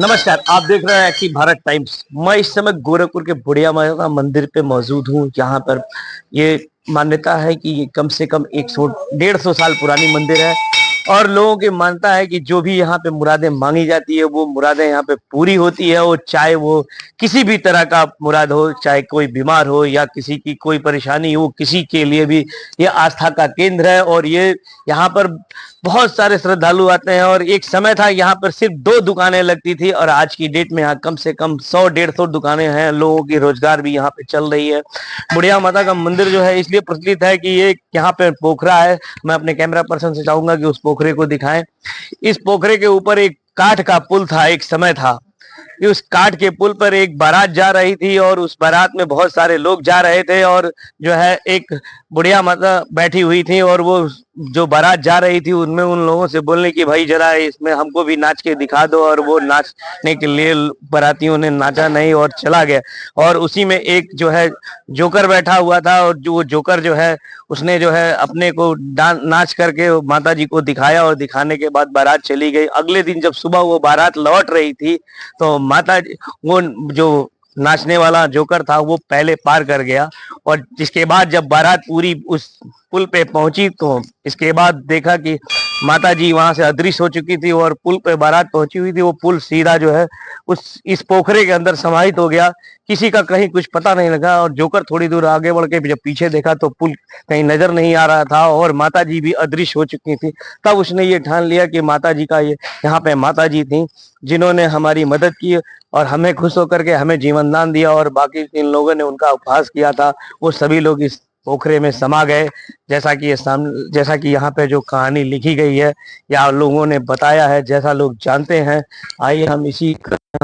नमस्कार, आप देख रहे हैं एक्टिव भारत टाइम्स। मैं इस समय गोरखपुर के बुढ़िया माता मंदिर पे मौजूद हूँ। यहाँ पर ये मान्यता है कि ये कम से कम 100 150 साल पुरानी मंदिर है और लोगों की मानता है कि जो भी यहाँ पे मुरादें मांगी जाती है वो मुरादें यहाँ पे पूरी होती है। वो चाहे वो किसी भी तरह का मुराद हो, चाहे कोई बीमार हो या किसी की कोई परेशानी हो, किसी के लिए भी ये आस्था का केंद्र है। और ये यहाँ पर बहुत सारे श्रद्धालु आते हैं और एक समय था यहाँ पर सिर्फ 2 दुकानें लगती थी और आज की डेट में यहाँ कम से कम 100-150 दुकानें हैं। लोगों की रोजगार भी यहाँ पे चल रही है। बुढ़िया माता का मंदिर जो है इसलिए प्रचलित है कि ये यहाँ पे पोखरा है। मैं अपने कैमरा पर्सन से चाहूंगा कि उस पोखरे को दिखाएं। इस पोखरे के ऊपर एक काठ का पुल था, एक समय था कि उस काठ के पुल पर एक बारात जा रही थी और उस बारात में बहुत सारे लोग जा रहे थे और जो है एक बुढ़िया माता बैठी हुई थी और वो जो बारात जा रही थी उनमें उन लोगों से बोलने की भाई जरा इसमें हमको भी नाच के दिखा दो। और वो नाचने के लिए बारातियों ने नाचा नहीं और चला गया। और उसी में एक जो है जोकर बैठा हुआ था और जो जोकर जो है उसने जो है अपने को नाच करके माता जी को दिखाया और दिखाने के बाद बारात चली गई। अगले दिन जब सुबह वो बारात लौट रही थी तो माता जी वो जो नाचने वाला जोकर था वो पहले पार कर गया। और जिसके बाद जब बारात पूरी उस पुल पे पहुंची तो इसके बाद देखा कि माता जी वहां से अदृश्य हो चुकी थी और पुल पे बारात पहुंची हुई थी। वो पुल सीधा जो है इस पोखरे के अंदर समाहित हो गया। किसी का कहीं कुछ पता नहीं लगा और जोकर थोड़ी दूर आगे बढ़ के जब पीछे देखा तो पुल कहीं नजर नहीं आ रहा था और माता जी भी अदृश्य हो चुकी थी। तब उसने ये ठान लिया कि माता जी का ये यहाँ पे माता जी थी जिन्होंने हमारी मदद की और हमें खुश होकर के हमें जीवन दान दिया। और बाकी जिन लोगों ने उनका उपहास किया था वो सभी लोग इस पोखरे में समा गए। जैसा कि यहाँ पे जो कहानी लिखी गई है या लोगों ने बताया है, जैसा लोग जानते हैं। आइए हम इसी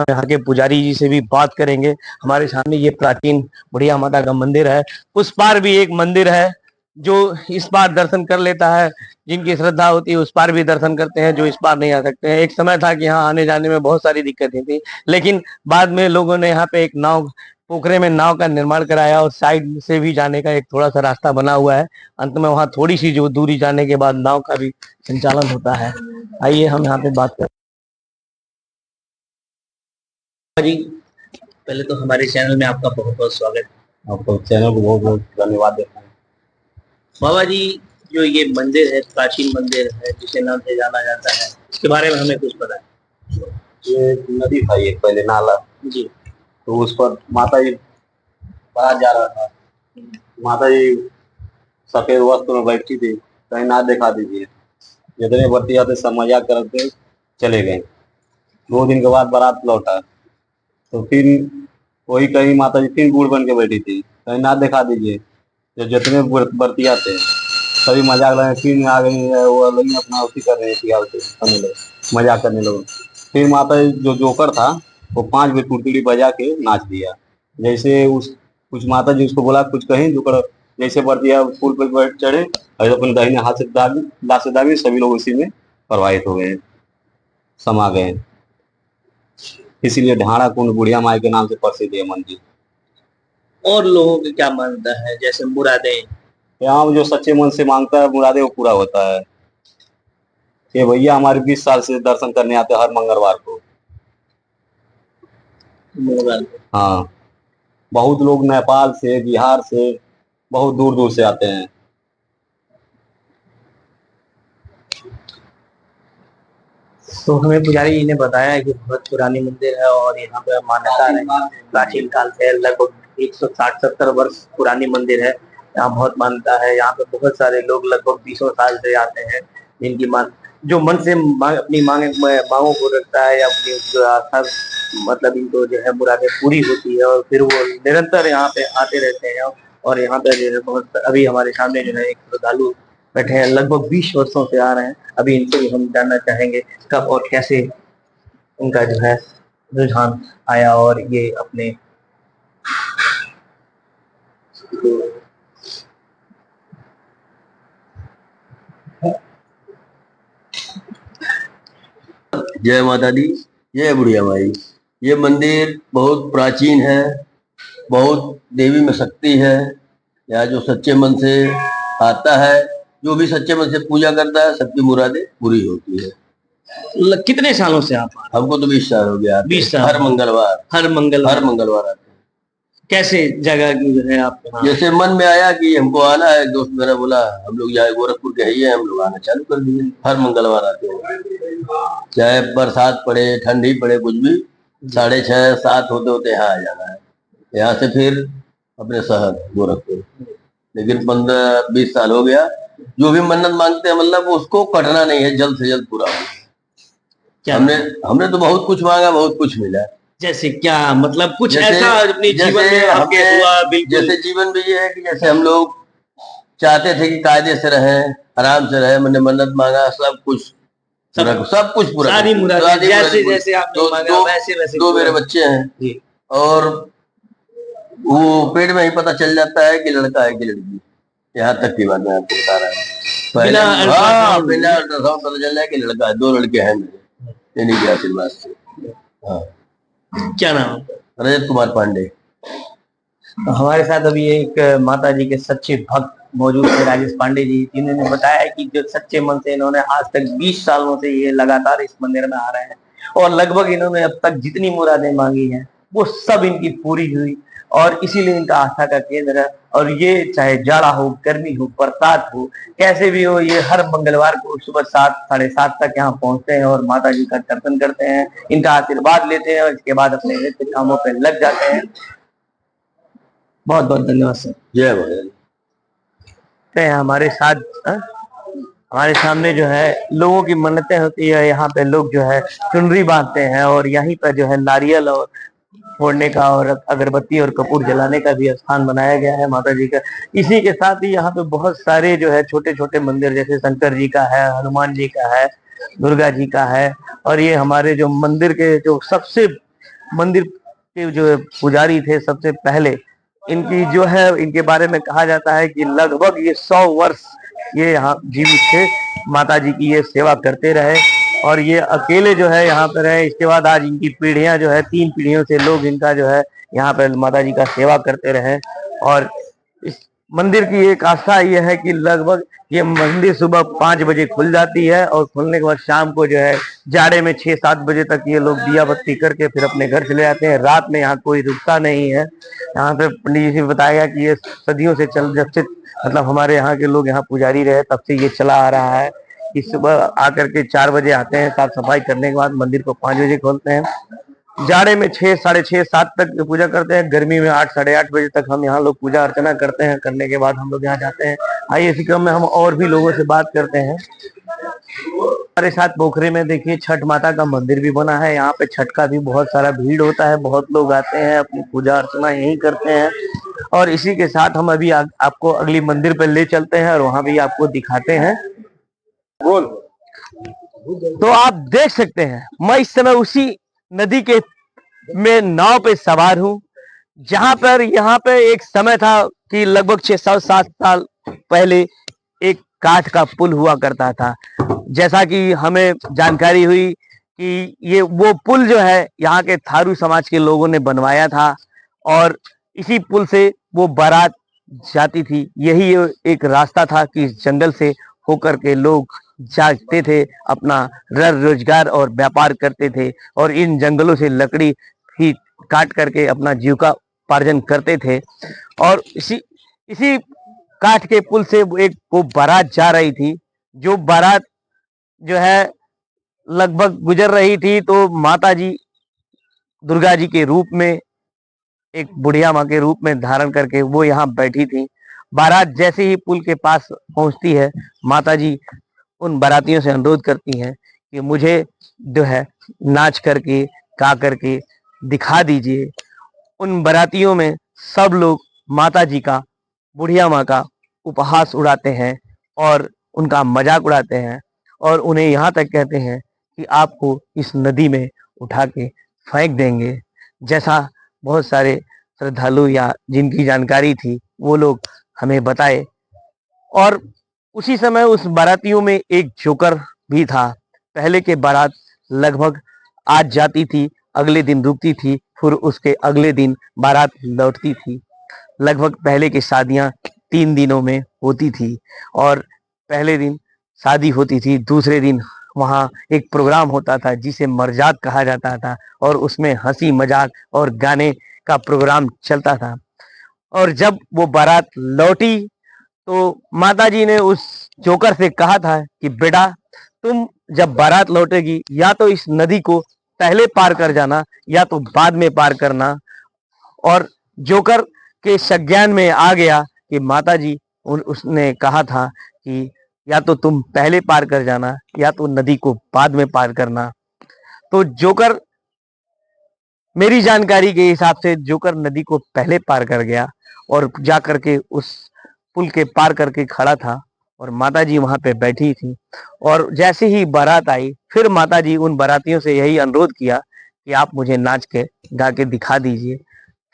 यहाँ के पुजारी जी से भी बात करेंगे। हमारे सामने ये प्राचीन बुढ़िया माता का मंदिर है। उस पार भी एक मंदिर है जो इस पार दर्शन कर लेता है। जिनकी श्रद्धा होती है उस पार भी दर्शन करते हैं, जो इस पार नहीं आ सकते हैं। एक समय था कि यहाँ आने जाने में बहुत सारी दिक्कतें थी, लेकिन बाद में लोगों ने यहाँ पे एक नाव पोखरे में नाव का निर्माण कराया और साइड से भी जाने का एक थोड़ा सा रास्ता बना हुआ है। अंत में वहाँ थोड़ी सी जो दूरी जाने के बाद नाव का भी संचालन होता है। आइए हम यहाँ पे बात करें जी। पहले तो हमारे चैनल में आपका बहुत बहुत स्वागत। आपको चैनल को बहुत बहुत धन्यवाद देता हूँ। बाबा जी, जो ये मंदिर है, प्राचीन मंदिर है जिसे नाम से जाना जाता है, इसके बारे में हमें कुछ पता है? ये नदी था, ये पहले नाला जी। तो उस पर माता जी बाहर जा रहा था। माता जी सफेद वस्त्र में बैठी थी, कहीं ना दिखा दीजिए। जितने बत्ती आते सब मजाक करते चले गए। 2 दिन के बाद बारात लौटा तो फिर वही कहीं माता जी फिर बूढ़ बन के बैठी थी, कहीं ना दिखा दीजिए। जो जितने बर्ती आते सभी मजाक लगे, फिर आ गई है वो अलग अपना उसी कर रहे थे, मजाक करने लोग। फिर माता जी जो जोकर था वो 5 बजे टुटड़ी बजा के नाच दिया। जैसे उस कुछ माता जी उसको बोला कुछ कहीं जोकर जैसे बर्तिया पुल पर बैठ चढ़े और अपने दाहिने हाथ से दाबी सभी लोग उसी में प्रवाहित हो गए, समा गए। इसीलिए ढाणा कुंड बुढ़िया माई के नाम से प्रसिद्ध है मंदिर। और लोगों की क्या मानता है, जैसे मुरादें? यहाँ जो सच्चे मन से मांगता है मुरादे वो पूरा होता है। ये भैया हमारे 20 साल से दर्शन करने आते हैं हर मंगलवार को। हाँ, बहुत लोग नेपाल से, बिहार से, बहुत दूर दूर से आते हैं। तो हमें पुजारी जी ने बताया है कि बहुत पुरानी मंदिर है और यहाँ पे मान्यता है प्राचीन काल से, लगभग 160-170 वर्ष पुरानी मंदिर है। यहाँ बहुत मान्यता है। यहाँ पे बहुत सारे लोग लगभग 20 साल से आते हैं, जिनकी जो मन से अपनी मांगों को रखता है या अपनी जो आस्था मतलब इनको जो है मुरादें पूरी होती है और फिर वो निरंतर यहाँ पे आते रहते हैं। और यहाँ पे जो है बहुत अभी हमारे सामने जो है एक श्रद्धालु बैठे हैं, लगभग 20 वर्षों से आ रहे हैं। अभी इनसे भी हम जानना चाहेंगे कब और कैसे उनका जो है रुझान आया और ये अपने जय माता दी, जय बुढ़िया माई। ये मंदिर बहुत प्राचीन है, बहुत देवी में शक्ति है। यहाँ जो सच्चे मन से आता है, जो भी सच्चे मन से पूजा करता है, सबकी मुरादें पूरी होती है। कितने सालों से आप आ रहे हमको तो 20 साल हो गया, 20 साल। हर मंगलवार, हैं? हर मंगलवार। हर मंगलवार आते हैं। कैसे जगह की जो है आपके वहाँ? जैसे मन में आया कि हमको आना है, दोस्त मेरा बोला हम लोग यहाँ गोरखपुर के ही है, हम लोग आना चालू कर दिए। हर मंगलवार आते हैं, चाहे बरसात पड़े ठंडी पड़े कुछ भी, 6:30 7 होते होते यहाँ आ जाना है। यहाँ से फिर अपने शहर गोरखपुर। लेकिन 15-20 साल हो गया। जो भी मन्नत मांगते हैं मतलब उसको कटना नहीं है, जल्द से जल्द पूरा हो। क्या हमने हमने तो बहुत कुछ मांगा, बहुत कुछ मिला। जैसे क्या मतलब कुछ जैसे ऐसा अपने जीवन जैसे में आपके हमें हुआ? बिल्कुल। जैसे जीवन में ये है कि जैसे हम लोग चाहते थे कि कायदे से रहें, आराम से रहें, मैंने मन्नत मांगा, सब कुछ सब कुछ पूरा सारी कर- मुरादें सारी जैसे मुरादें पूरी। जैसे आपने दो मांगा दो वैसे वैसे दो पूरा। मेरे बच्चे हैं जी। और वो पेट में ही पता चल जाता है कि लड़का है कि लड़की। यहाँ तक की बात मैं आपको बता रहा हूँ। पहले बिना हाँ, अल्ट्रासाउंड बिना अल्ट्रासाउंड पता चल जाए कि लड़का है। 2 लड़के हैं मेरे, इन्हीं के आशीर्वाद से। हाँ, क्या नाम है? रजत कुमार पांडे। तो हमारे साथ अभी एक माता जी के सच्चे भक्त मौजूद थे, राजेश पांडे जी, जिन्होंने बताया कि जो सच्चे मन से इन्होंने आज तक 20 सालों से ये लगातार इस मंदिर में आ रहे हैं और लगभग इन्होंने अब तक जितनी मुरादें मांगी हैं वो सब इनकी पूरी हुई और इसीलिए इनका आस्था का केंद्र है। और ये चाहे जाड़ा हो, गर्मी हो, बरसात हो, कैसे भी हो, ये हर मंगलवार को सुबह 7 साढ़े 7 तक यहाँ पहुंचते हैं और माता जी का दर्शन करते हैं, इनका आशीर्वाद लेते हैं और इसके बाद अपने नित्य कामों पे लग जाते हैं। बहुत बहुत धन्यवाद सर। जय भगवान। हैं हमारे साथ हमारे सामने जो है लोगों की मन्नतें होती है, यहाँ पे लोग जो है चुनरी बांधते हैं और यहीं पर जो है नारियल और फोड़ने का और अगरबत्ती और कपूर जलाने का भी स्थान बनाया गया है माता जी का। इसी के साथ ही यहाँ पे बहुत सारे जो है छोटे छोटे मंदिर, जैसे शंकर जी का है, हनुमान जी का है, दुर्गा जी का है। और ये हमारे जो मंदिर के जो सबसे मंदिर के जो पुजारी थे सबसे पहले, इनकी जो है इनके बारे में कहा जाता है कि लगभग ये 100 वर्ष ये यहाँ जीवित थे, माता जी की ये सेवा करते रहे और ये अकेले जो है यहाँ पे रहे। इसके बाद आज इनकी पीढ़ियां जो है 3 पीढ़ियों से लोग इनका जो है यहाँ पे माता जी का सेवा करते रहे। और इस मंदिर की एक आस्था ये है कि लगभग ये मंदिर सुबह 5 बजे खुल जाती है और खुलने के बाद शाम को जो है जाड़े में 6-7 बजे तक ये लोग दिया बत्ती करके फिर अपने घर चले जाते हैं। रात में यहाँ कोई रुकता नहीं है। यहाँ पे पंडित जी से बताया गया कि ये सदियों से जब से मतलब हमारे यहाँ के लोग यहाँ पुजारी रहे तब से ये चला आ रहा है कि सुबह आकर के 4 बजे आते हैं, साफ सफाई करने के बाद मंदिर को 5 बजे खोलते हैं। जाड़े में 6 साढ़े 6 7 तक पूजा करते हैं, गर्मी में 8 साढ़े 8 बजे तक हम यहाँ लोग पूजा अर्चना करते हैं। करने के बाद हम लोग यहाँ जाते हैं। आइए इसी क्रम में हम और भी लोगों से बात करते हैं। हमारे साथ पोखरे में देखिए छठ माता का मंदिर भी बना है। यहाँ पे छठ का भी बहुत सारा भीड़ होता है, बहुत लोग आते हैं, अपनी पूजा अर्चना यहीं करते हैं। और इसी के साथ हम अभी आपको अगली मंदिर पे ले चलते हैं और वहां भी आपको दिखाते हैं। बोल तो आप देख सकते हैं मैं इस समय उसी नदी के में नाव पे सवार हूँ, जहां पर यहाँ पे एक समय था कि लगभग 6-7 साल पहले एक काठ का पुल हुआ करता था। जैसा कि हमें जानकारी हुई कि ये वो पुल जो है यहाँ के थारू समाज के लोगों ने बनवाया था और इसी पुल से वो बारात जाती थी। यही एक रास्ता था कि इस जंगल से होकर के लोग जाते थे, अपना रोजगार और व्यापार करते थे और इन जंगलों से लकड़ी ही काट करके अपना जीविका उपार्जन करते थे। और इसी इसी काठ के पुल से वो बारात जा रही थी। जो बारात जो है लगभग गुजर रही थी तो माता जी दुर्गा जी के रूप में, एक बुढ़िया माँ के रूप में धारण करके वो यहाँ बैठी थी। बारात जैसे ही पुल के पास पहुंचती है, माता जी उन बारातियों से अनुरोध करती हैं कि मुझे जो है नाच करके गा करके दिखा दीजिए। उन बारातियों में सब लोग माता जी का, बुढ़िया माँ का उपहास उड़ाते हैं और उनका मजाक उड़ाते हैं और उन्हें यहाँ तक कहते हैं कि आपको इस नदी में उठा के फेंक देंगे। जैसा बहुत सारे श्रद्धालु या जिनकी जानकारी थी वो लोग हमें बताए। और उसी समय उस बारातियों में एक जोकर भी था। पहले के बारात लगभग आज जाती थी, अगले दिन रुकती थी, फिर उसके अगले दिन बारात लौटती थी। लगभग पहले की शादियां 3 दिनों में होती थी और पहले दिन शादी होती थी, दूसरे दिन वहाँ एक प्रोग्राम होता था जिसे मरजात कहा जाता था, और उसमें हंसी मजाक और गाने का प्रोग्राम चलता था। और जब वो बारात लौटी तो माताजी ने उस जोकर से कहा था कि बेटा, तुम जब बारात लौटेगी या तो इस नदी को पहले पार कर जाना या तो बाद में पार करना। और जोकर के संज्ञान में आ गया कि माताजी उसने कहा था कि या तो तुम पहले पार कर जाना या तो नदी को बाद में पार करना। तो जोकर, मेरी जानकारी के हिसाब से जोकर नदी को पहले पार कर गया और जा करके उस पुल के पार करके खड़ा था, और माताजी वहां पे बैठी थी। और जैसे ही बारात आई, फिर माताजी उन बारातियों से यही अनुरोध किया कि आप मुझे नाच के गा के दिखा दीजिए।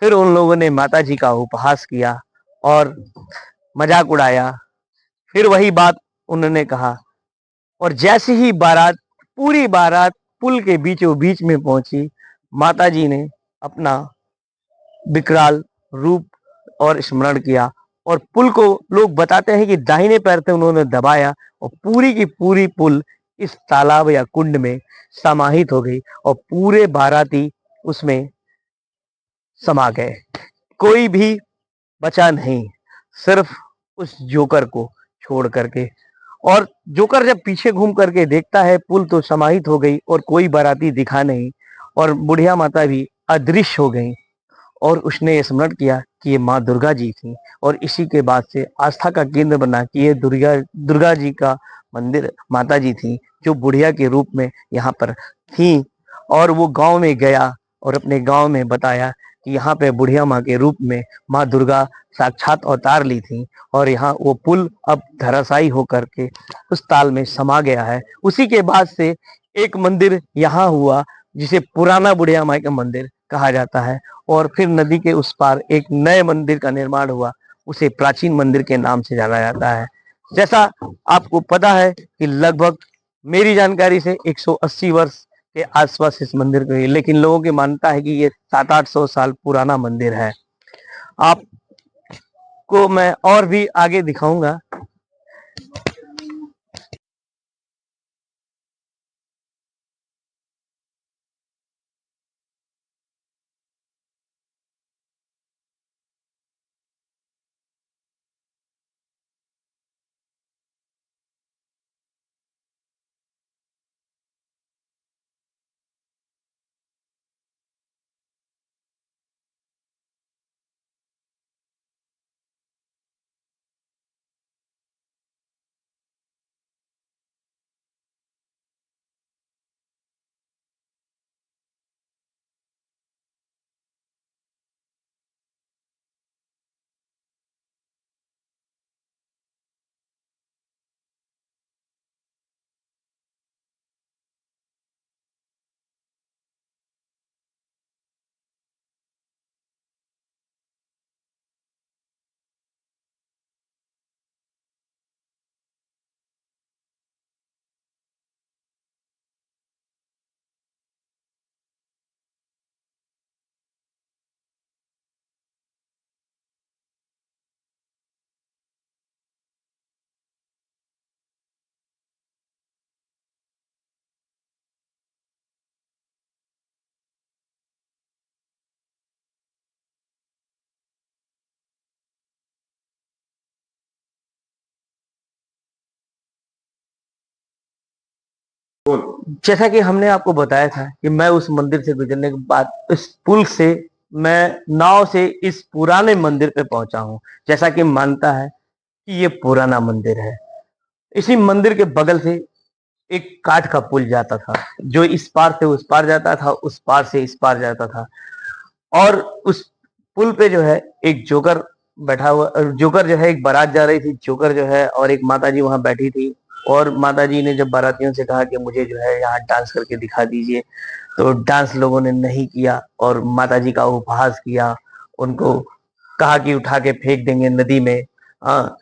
फिर उन लोगों ने माताजी का उपहास किया और मजाक उड़ाया। फिर वही बात उन्होंने कहा, और जैसे ही बारात, पूरी बारात पुल के बीचों बीच में पहुंची, माताजी ने अपना विकराल रूप और स्मरण किया, और पुल को लोग बताते हैं कि दाहिने पैर से उन्होंने दबाया और पूरी की पूरी पुल इस तालाब या कुंड में समाहित हो गई और पूरे बाराती उसमें समा गए। कोई भी बचा नहीं, सिर्फ उस जोकर को छोड़ करके। और जोकर जब पीछे घूम करके देखता है, पुल तो समाहित हो गई और कोई बाराती दिखा नहीं, और बुढ़िया माता भी अदृश्य हो गई। और उसने ये स्मरण किया कि ये माँ दुर्गा जी थी, और इसी के बाद से आस्था का केंद्र बना कि ये दुर्गा दुर्गा जी का मंदिर माता जी थी, जो बुढ़िया के रूप में यहाँ पर थी। और वो गांव में गया और अपने गांव में बताया कि यहाँ पे बुढ़िया माँ के रूप में माँ दुर्गा साक्षात अवतार ली थी, और यहाँ वो पुल अब धराशायी होकर के उस ताल में समा गया है। उसी के बाद से एक मंदिर यहाँ हुआ जिसे पुराना बुढ़िया माई का मंदिर कहा जाता है, और फिर नदी के उस पार एक नए मंदिर का निर्माण हुआ, उसे प्राचीन मंदिर के नाम से जाना जाता है। जैसा आपको पता है कि लगभग, मेरी जानकारी से 180 वर्ष के आसपास इस मंदिर को है, लेकिन लोगों की मान्यता है कि ये 700-800 साल पुराना मंदिर है। आपको मैं और भी आगे दिखाऊंगा। जैसा कि हमने आपको बताया था कि मैं उस मंदिर से गुजरने के बाद, इस पुल से मैं नाव से इस पुराने मंदिर पे पहुंचा हूं। जैसा कि मानता है कि ये पुराना मंदिर है। इसी मंदिर के बगल से एक काठ का पुल जाता था, जो इस पार से उस पार जाता था, उस पार से इस पार जाता था। और उस पुल पे जो है एक जोकर बैठा हुआ, जोकर जो है, एक बारात जा रही थी, जोकर जो है और एक माताजी वहां बैठी थी। और माताजी ने जब बारातियों से कहा कि मुझे जो है यहाँ डांस करके दिखा दीजिए, तो डांस लोगों ने नहीं किया और माताजी का उपहास किया, उनको कहा कि उठा के फेंक देंगे नदी में। हाँ,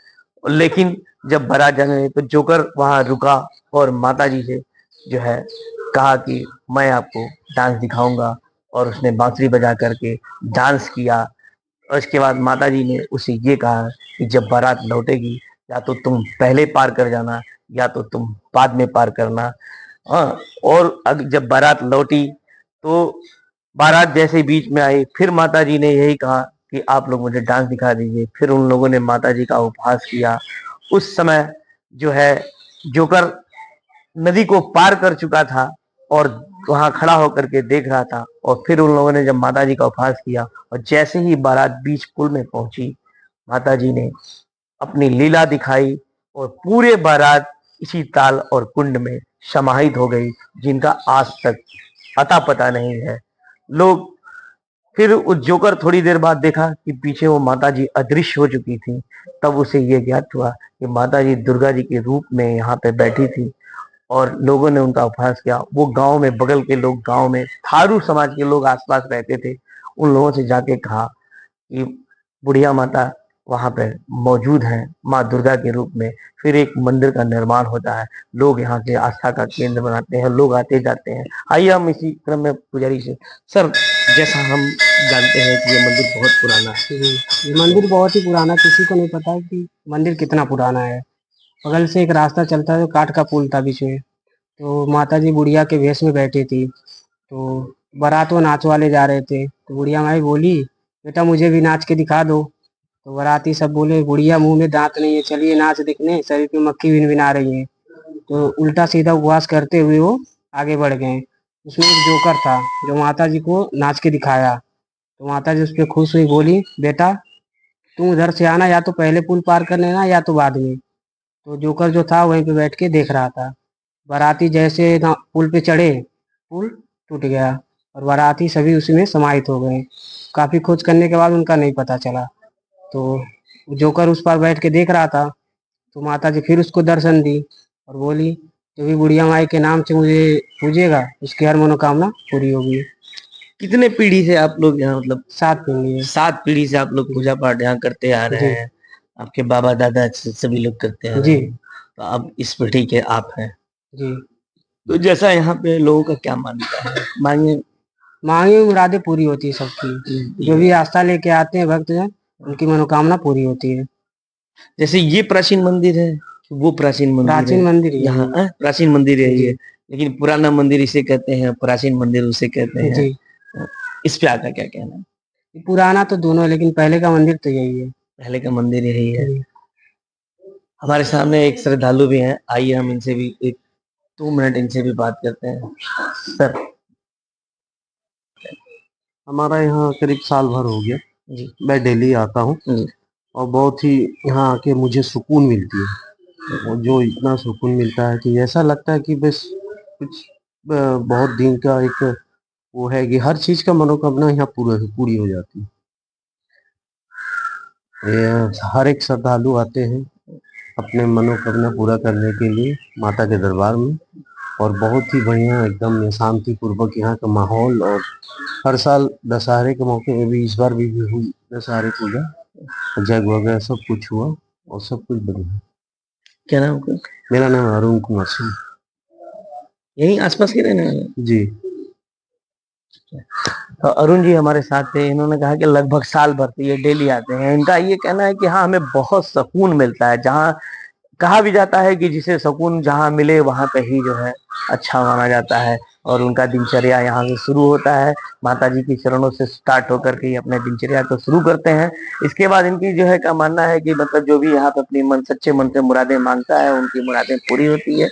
लेकिन जब बारात जा गए तो जोकर वहां रुका और माताजी से जो है कहा कि मैं आपको डांस दिखाऊंगा, और उसने बांसुरी बजा करके डांस किया। और उसके बाद माताजी ने उसे ये कहा कि जब बारात लौटेगी, या तो तुम पहले पार कर जाना या तो तुम बाद में पार करना। हाँ, और जब बारात लौटी तो बारात जैसे बीच में आई, फिर माताजी ने यही कहा कि आप लोग मुझे डांस दिखा दीजिए। फिर उन लोगों ने माताजी का उपहास किया। उस समय जो है जोकर नदी को पार कर चुका था और वहां खड़ा होकर के देख रहा था। और फिर उन लोगों ने जब माताजी का उपहास किया और जैसे ही बारात बीच पुल में पहुंची, माताजी ने अपनी लीला दिखाई और पूरे बारात इसी ताल और कुंड में समाहित हो गई, जिनका आज तक अता पता नहीं है। लोग फिर उस जोकर थोड़ी देर बाद देखा कि पीछे वो माताजी अदृश्य हो चुकी थी। तब उसे ये ज्ञात हुआ कि माताजी दुर्गा जी के रूप में यहाँ पे बैठी थी और लोगों ने उनका उपहास किया। वो गांव में, बगल के लोग, गांव में थारू समाज के लोग आसपास रहते थे, उन लोगों से जाके कहा कि बुढ़िया माता वहां पे मौजूद है, माँ दुर्गा के रूप में। फिर एक मंदिर का निर्माण होता है, लोग यहाँ के आस्था का केंद्र बनाते हैं, लोग आते जाते हैं। आइए हम इसी क्रम में पुजारी से, सर, जैसा हम जानते हैं कि ये मंदिर बहुत पुराना है। जी, ये मंदिर बहुत ही पुराना, किसी को नहीं पता है कि मंदिर कितना पुराना है। बगल से एक रास्ता चलता है, जो काठ का पुल था बीच में। तो माता जी बुढ़िया के भेष में बैठी थी। तो बारात वो नाच वाले जा रहे थे, तो बुढ़िया माई बोली, बेटा मुझे भी नाच के दिखा दो। तो बाराती सब बोले, बुढ़िया मुंह में दांत नहीं है, चलिए नाच दिखने, शरीर पे मक्खी भिनभिना रही है। तो उल्टा सीधा उपवास करते हुए वो आगे बढ़ गए। उसमें एक जोकर था जो माता जी को नाच के दिखाया। तो माता जी उस पर खुश हुई, बोली, बेटा तुम उधर से आना, या तो पहले पुल पार कर लेना या तो बाद में। तो जोकर जो था वहीं पे बैठ के देख रहा था। बाराती जैसे ना पुल पे चढ़े, पुल टूट गया और बाराती सभी उसी में समाहित हो गए। काफी खोज करने के बाद उनका नहीं पता चला। तो जोकर उस पार बैठ के देख रहा था। तो माता जी फिर उसको दर्शन दी और बोली, जो भी बुढ़िया माई के नाम से मुझे पूजेगा उसकी हर मनोकामना पूरी होगी। कितने पीढ़ी से आप लोग यहाँ, मतलब 7 पीढ़ी है। 7 पीढ़ी से आप लोग पूजा पाठ यहाँ करते आ रहे जी हैं? आपके बाबा दादा से सभी लोग करते आ रहे जी हैं, तो अब इस पीढ़ी के आप हैं। जी। तो जैसा यहाँ पे लोगों का क्या मानता है, मांगे मांगी हुई मुरादें पूरी होती है सबकी, जो भी आस्था लेके आते हैं भक्तजन, उनकी मनोकामना पूरी होती है। जैसे ये प्राचीन मंदिर है, वो प्राचीन मंदिर है, प्राचीन मंदिर ही है यहाँ ये। प्राचीन मंदिर है ये, जी लेकिन पुराना मंदिर इसे कहते हैं, प्राचीन मंदिर उसे कहते हैं। जी। इस पे आपका क्या कहना है? पुराना तो दोनों है, लेकिन पहले का मंदिर तो यही है। पहले का मंदिर यही है। जी। हमारे सामने एक श्रद्धालु भी हैं, आइए हम इनसे भी एक 2 मिनट इनसे भी बात करते हैं। सर। हमारा यहाँ करीब साल भर हो गया। जी मैं डेली आता हूँ जी। और बहुत ही यहाँ आके मुझे सुकून मिलती है। और जो इतना सुकून मिलता है कि ऐसा लगता है कि बस कुछ बहुत दिन का एक वो है कि हर चीज का मनोकामना यहाँ पूरा पूरी हो जाती है। ये हर एक श्रद्धालु आते हैं अपने मनोकामना पूरा करने के लिए माता के दरबार में। और बहुत ही बढ़िया एकदम शांति पूर्वक यहाँ का माहौल। और हर साल दशहरे के मौके में भी, इस बार भी हुई दशहरे पूजा, जग वगैरह सब कुछ हुआ और सब कुछ बढ़िया। क्या नाम आपका? मेरा नाम अरुण कुमार सिंह। यहीं आसपास के रहने वाले हैं? जी तो अरुण जी हमारे साथ थे, इन्होंने कहा कि लगभग साल भर से ये डेली आते हैं। इनका ये कहना है कि हाँ, हमें बहुत सुकून मिलता है। जहाँ कहा भी जाता है कि जिसे सुकून जहाँ मिले वहां पे ही जो है अच्छा माना जाता है। और उनका दिनचर्या यहाँ से शुरू होता है, माता जी के चरणों से स्टार्ट होकर के ये अपने दिनचर्या को शुरू करते हैं। इसके बाद इनकी जो है का मानना है कि मतलब जो भी यहाँ पे अपनी मन, सच्चे मन से मुरादें मांगता है, उनकी मुरादें पूरी होती है।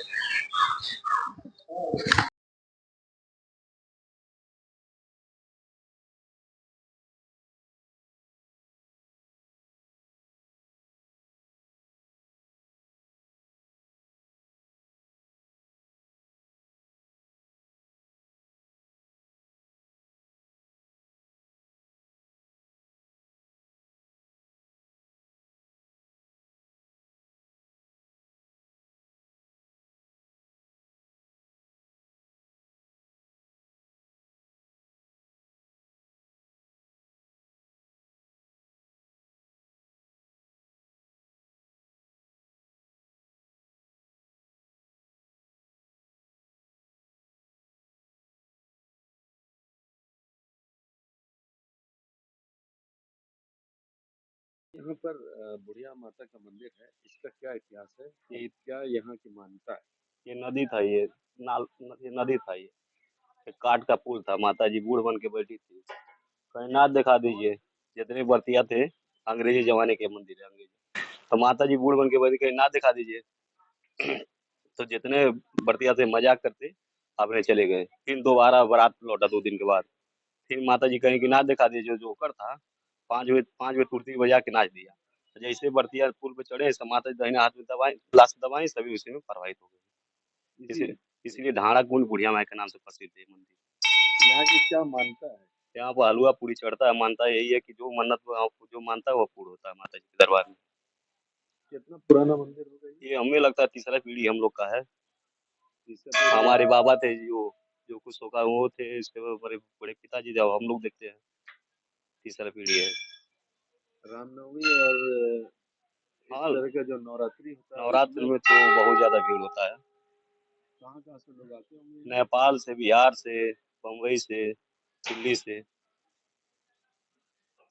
यहाँ पर बुढ़िया माता का मंदिर है, इसका क्या इतिहास है कि क्या यहाँ की मान्यता है? ये नदी था, ये नदी था, ये एक काठ का पुल था। माता जी बूढ़ बन के बैठी थी। कहीं नाथ दिखा दीजिए। जितने बर्तिया थे, अंग्रेजी जमाने के मंदिर है, अंग्रेजी। तो माता जी बूढ़ बन के बैठी, कहीं नाथ दिखा दीजिए। तो जितने बर्तिया थे मजाक करते अपने चले गए। फिर दोबारा बारात लौटा 2 दिन के बाद। फिर माता जी कहीं कि नाच दिखा दिए। जो जोकर था 5 बजे तुरती बजा के नाच दिया। तो जैसे बर्तिया पुल पे चढ़े, सब माता जी दाहिने हाथ में दबाई, लाश दबाई, सभी उसी में प्रवाहित हो गए। इसलिए ढाणा कुंड बुढ़िया माई के नाम से प्रसिद्ध है मंदिर। यहाँ की क्या मानता है? यहाँ पर हलवा पूरी चढ़ता है। मानता यही है कि जो मन्नत जो मानता है वो पूर्ण होता है माता जी के दरबार में। कितना पुराना मंदिर होगा ये? ये हमें लगता है तीसरा पीढ़ी हम लोग का है। तीसरा पीढ़ी? हमारे बाबा थे जो जो कुछ होगा वो थे, इसके बड़े बड़े पिताजी जब हम लोग देखते हैं, तीसरा पीढ़ी है। रामनवमी और इस हाँ, तरह का जो नवरात्रि होता है नवरात्र उसमें में तो बहुत ज्यादा भीड़ होता है। कहाँ से लोग आते होंगे? नेपाल से, बिहार से, बम्बई से, दिल्ली से।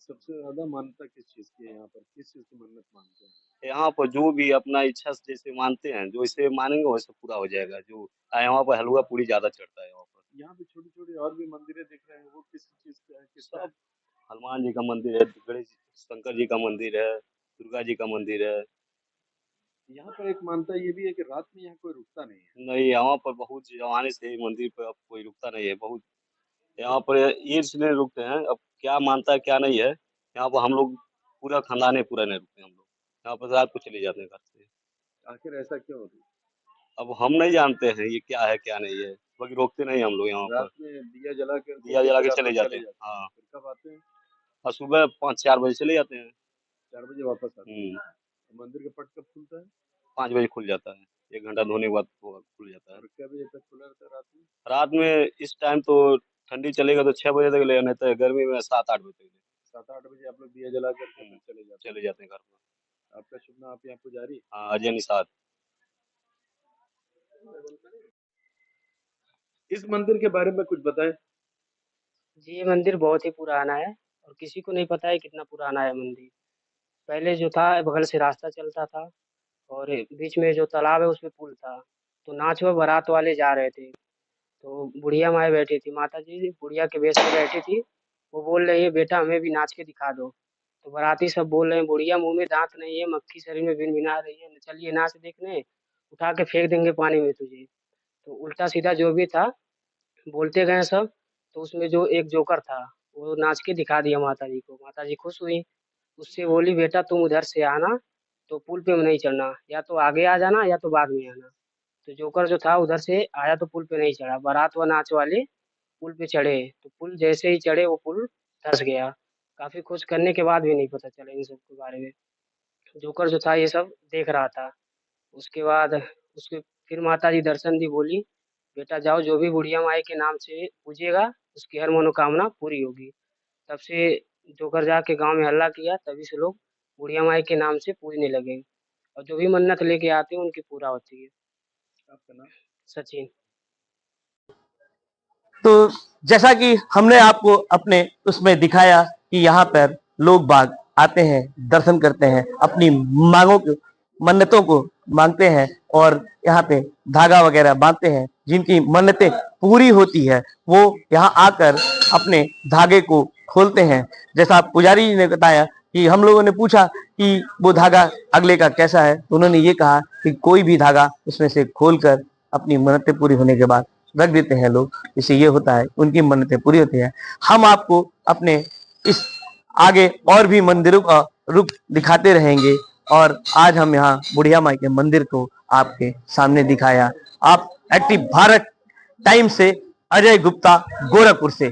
सबसे ज्यादा मान्यता किस चीज की है यहाँ पर? किस चीज की मन्नत मानते हैं? यहाँ पर जो भी अपना इच्छा से जैसे मानते हैं, जो इसे मानेंगे वैसे पूरा हो जाएगा। जो यहाँ पर हलवा पूरी ज्यादा चढ़ता है यहाँ पर। यहाँ पे छोटी छोटी और भी मंदिरें दिख रहे हैं, वो किस चीज का है? किसका है? सब हनुमान जी का मंदिर है, गणेश शंकर जी का मंदिर है, दुर्गा जी का मंदिर है। यहाँ पर एक मान्यता ये भी है कि रात में यहाँ कोई रुकता नहीं है। नहीं, यहाँ पर बहुत जमाने से ही मंदिर पर अब कोई रुकता नहीं है। बहुत यहाँ पर ये इसलिए रुकते हैं, अब क्या मानता है क्या नहीं है। यहाँ पर हम लोग पूरा खानदान पूरा नहीं रुकते हम लोग। यहाँ पर रात को चले जाते हैं घर से। आखिर ऐसा क्यों होता है? अब हम नहीं जानते हैं ये क्या है क्या नहीं है, बाकी रोकते नहीं हम लोग यहाँ पर। रात में दिया जला कर दिया जला के फिर आप चले लोग जाते हैं। हाँ, फिर कब आते हैं? और सुबह 5-4 बजे चले जाते हैं। 4 बजे वापस आते हैं। मंदिर का पट कब खुलता है? 5 बजे खुल जाता है। 1 घंटा धोने के बाद वो खुल जाता है। और क्या बजे तक खुला रहता है रात में? रात में इस टाइम तो ठंडी चलेगा तो 6 बजे तक लगेगा, नहीं तो गर्मी में 7-8 बजे तक 7-8 बजे आप लोग दिया जला कर फिर चले जाते हैं। चले जाते हैं घर पर। आपका शुभ नाम? आप यहाँ पुजारी? हाँ, अजय निषाद। इस मंदिर के बारे में कुछ बताएं। जी, ये मंदिर बहुत ही पुराना है और किसी को नहीं पता है कितना पुराना है मंदिर। पहले जो था बगल से रास्ता चलता था और बीच में जो तालाब है उसमें पुल था। तो नाच में बारात वाले जा रहे थे, तो बुढ़िया माँ बैठी थी, माता जी बुढ़िया के वेश में बैठी थी। वो बोल रही है बेटा हमें भी नाच के दिखा दो। तो बाराती सब बोल रहे हैं बुढ़िया मुँह में दाँत नहीं है, मक्खी शरीर में भिनभिना रही है, चलिए नाच देखने, उठा के फेंक देंगे पानी में तुझे। तो उल्टा सीधा जो भी था बोलते गए सब। तो उसमें जो एक जोकर था वो नाच के दिखा दिया माता जी को। माता जी खुश हुई, उससे बोली बेटा तुम उधर से आना, तो पुल पे नहीं चढ़ना, या तो आगे आ जाना या तो बाद में आना। तो जोकर जो था उधर से आया तो पुल पे नहीं चढ़ा, बारात व नाच वाले पुल पे चढ़े। तो पुल जैसे ही चढ़े वो पुल धंस गया। काफी खोज करने के बाद भी नहीं पता चला इन सब के बारे में। जोकर जो था ये सब देख रहा था। उसके बाद उसके फिर माता जी दर्शन दी, बोली बेटा जाओ जो भी बुढ़िया माई के नाम से पूजिएगा उसकी हर मनोकामना पूरी होगी। तब से जोकर जाके गांव में हल्ला किया, तभी से लोग बुढ़िया माई के नाम से पूजने लगे और जो भी मन्नत लेके आते हैं उनकी पूरा होती है। आपका नाम? सचिन। तो जैसा कि हमने आपको अपने उसमें दिखाया कि यहाँ पर लोग बाग आते हैं, दर्शन करते हैं, अपनी मांगों को, मन्नतों को मांगते हैं और यहाँ पे धागा वगैरह बांधते हैं। जिनकी मन्नतें पूरी होती है वो यहाँ आकर अपने धागे को खोलते हैं। जैसा पुजारी जी ने बताया कि हम लोगों ने पूछा कि वो धागा अगले का कैसा है, तो उन्होंने ये कहा कि कोई भी धागा उसमें से खोलकर अपनी मन्नतें पूरी होने के बाद रख देते हैं लोग। इससे ये होता है उनकी मन्नतें पूरी होती हैं। हम आपको अपने इस आगे और भी मंदिरों का रुख दिखाते रहेंगे और आज हम यहाँ बुढ़िया माई के मंदिर को आपके सामने दिखाया। आप एक्टिव भारत टाइम से अजय गुप्ता, गोरखपुर से।